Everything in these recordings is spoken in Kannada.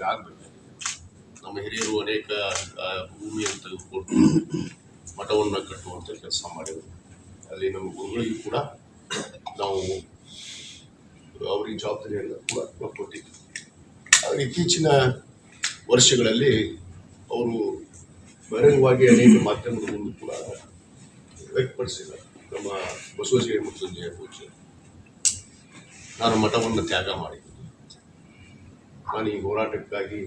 ಆಗಬೇಕು. ನಮ್ಮ ಹಿರಿಯರು ಅನೇಕ ಭೂಮಿಯನ್ನು ತೆಗೆದುಕೊಂಡು ಮಠವನ್ನು ಕಟ್ಟುವಂಥ ಕೆಲಸ ಮಾಡಿದರು. ಅಲ್ಲಿ ನಮ್ಮ ಗುರುಗಳಿಗೂ ಕೂಡ ನಾವು ಅವರಿಗೆ ಜವಾಬ್ದಾರಿಯನ್ನು ಕೂಡ ಕೊಟ್ಟಿದ್ವಿ. ಆದರೆ ಇತ್ತೀಚಿನ ವರ್ಷಗಳಲ್ಲಿ ಅವರು ಬಹಿರಂಗವಾಗಿ ಅನೇಕ ಮಾಧ್ಯಮದ ಮುಂದೆ ಕೂಡ ವ್ಯಕ್ತಪಡಿಸಿದ್ದಾರೆ. ನಮ್ಮ ಬಸವಜಯ ಮೃತ್ಯುಂಜಯ ಪೂಜೆ ನಾನು ಮಠವನ್ನು ತ್ಯಾಗ ಮಾಡಿದ್ದೀನಿ. ನಾನು ಈ ಹೋರಾಟಕ್ಕಾಗಿ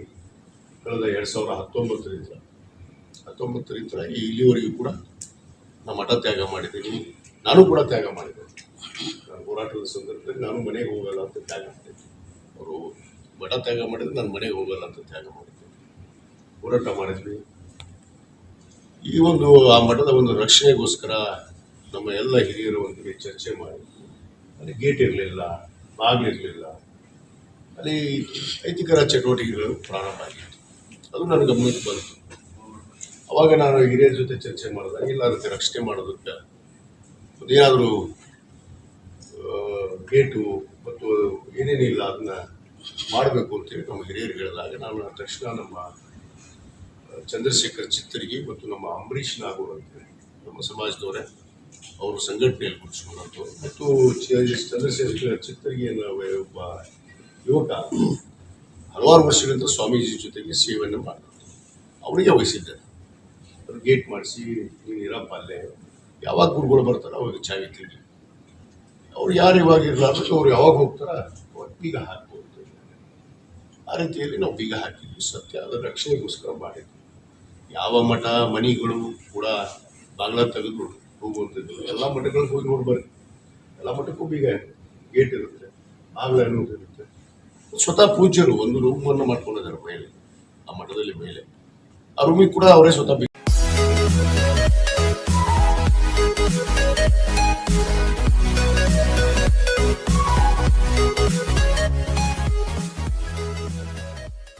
ಕಳೆದ 2019ರಿಂದ ಇಲ್ಲಿವರೆಗೂ ಕೂಡ ನಾನು ಮಠ ತ್ಯಾಗ ಮಾಡಿದ್ದೀನಿ. ನಾನು ಕೂಡ ತ್ಯಾಗ ಮಾಡಿದ್ದೇನೆ. ನಾನು ಹೋರಾಟದ ಸಂದರ್ಭದಲ್ಲಿ ನಾನು ಮನೆಗೆ ಹೋಗಲ್ಲ ಅಂತ ತ್ಯಾಗ ಮಾಡಿದ್ದೆ. ಅವರು ಮಠ ತ್ಯಾಗ ಮಾಡಿದ್ರೆ ನಾನು ಮನೆಗೆ ಹೋಗಲ್ಲ ಅಂತ ತ್ಯಾಗ ಮಾಡಿದ್ದೆ. ಹೋರಾಟ ಮಾಡಿದ್ವಿ. ಈ ಒಂದು ಆ ಮಠದ ಒಂದು ರಕ್ಷಣೆಗೋಸ್ಕರ ನಮ್ಮ ಎಲ್ಲ ಹಿರಿಯರೊಂದಿಗೆ ಚರ್ಚೆ ಮಾಡಿ ಅಲ್ಲಿ ಗೇಟ್ ಇರಲಿಲ್ಲ, ಬಾಗಿಲಿರಲಿಲ್ಲ, ಅಲ್ಲಿ ಅಹಿತಕರ ಚಟುವಟಿಕೆಗಳು ಪ್ರಾರಂಭ ಆಗಿತ್ತು. ಅದು ನನ್ನ ಗಮನಕ್ಕೆ ಬಂತು. ಅವಾಗ ನಾನು ಹಿರಿಯರ ಜೊತೆ ಚರ್ಚೆ ಮಾಡಿದಾಗ ಇಲ್ಲ ಅದಕ್ಕೆ ರಕ್ಷಣೆ ಮಾಡೋದಕ್ಕೆ ಅದೇನಾದರೂ ಗೇಟು ಮತ್ತು ಏನೇನಿಲ್ಲ ಅದನ್ನ ಮಾಡಬೇಕು ಅಂತೇಳಿ ನಮ್ಮ ಹಿರಿಯರು ಹೇಳಿದಾಗ ನಾನು ತಕ್ಷಣ ನಮ್ಮ ಚಂದ್ರಶೇಖರ್ ಚಿತ್ತರಿಗೆ ಮತ್ತು ನಮ್ಮ ಅಂಬರೀಷ್ ನಾಗೂರ್ ಅಂತೇಳಿ ನಮ್ಮ ಸಮಾಜದವರೇ ಅವರು ಸಂಘಟನೆಯಲ್ಲಿ ಗುರುತಿಸಿಕೊಂಡಂಥವ್ರು ಮತ್ತು ಚಂದ್ರಶೇಖರ್ ಚಿತ್ತರಿಗೆ ಒಬ್ಬ ಯುವಕ ಹಲವಾರು ವರ್ಷಗಳಿಂದ ಸ್ವಾಮೀಜಿ ಜೊತೆಗೆ ಸೇವೆಯನ್ನು ಮಾಡಿದ್ರು. ಅವರಿಗೆ ವಹಿಸಿದ್ದಾರೆ. ಅದು ಗೇಟ್ ಮಾಡಿಸಿ ನೀನು ಇರಪ್ಪ ಅಲ್ಲೇ, ಯಾವಾಗ ಗುರುಗಳು ಬರ್ತಾರೋ ಅವಾಗ ಚಾವಿ ತಿಳಿ, ಅವ್ರು ಯಾರು ಇವಾಗ ಇರಲಾರ್ದು ಅವ್ರು ಯಾವಾಗ ಹೋಗ್ತಾರ ಅವಾಗ ಬೀಗ ಹಾಕ್ಬೋದು. ಆ ರೀತಿಯಲ್ಲಿ ನಾವು ಬೀಗ ಹಾಕಿದ್ವಿ. ಸತ್ಯ ಅದರ ರಕ್ಷಣೆಗೋಸ್ಕರ ಮಾಡಿದ್ವಿ. ಯಾವ ಮಠ ಮನೆಗಳು ಕೂಡ ಬಾಗ್ಲ ತೆಗೆದು ಹೋಗುವಂಥದ್ದು. ಎಲ್ಲ ಮಠಗಳಿಗೆ ಹೋಗಿ ನೋಡಿ ಬರ್ರಿ, ಎಲ್ಲ ಮಠಕ್ಕೂ ಬೀಗ ಗೇಟ್ ಇರುತ್ತೆ, ಬಾಗ್ಲ ಅನ್ನೋದು ಇರುತ್ತೆ. ಸ್ವತಃ ಪೂಜ್ಯರು ಒಂದು ರೂಮನ್ನು ಮಾಡ್ಕೊಂಡಿದ್ದಾರೆ ಮೇಲೆ, ಆ ಮಠದಲ್ಲಿ ಮೇಲೆ. ಆ ರೂಮಿಗೆ ಕೂಡ ಅವರೇ ಸ್ವತಃ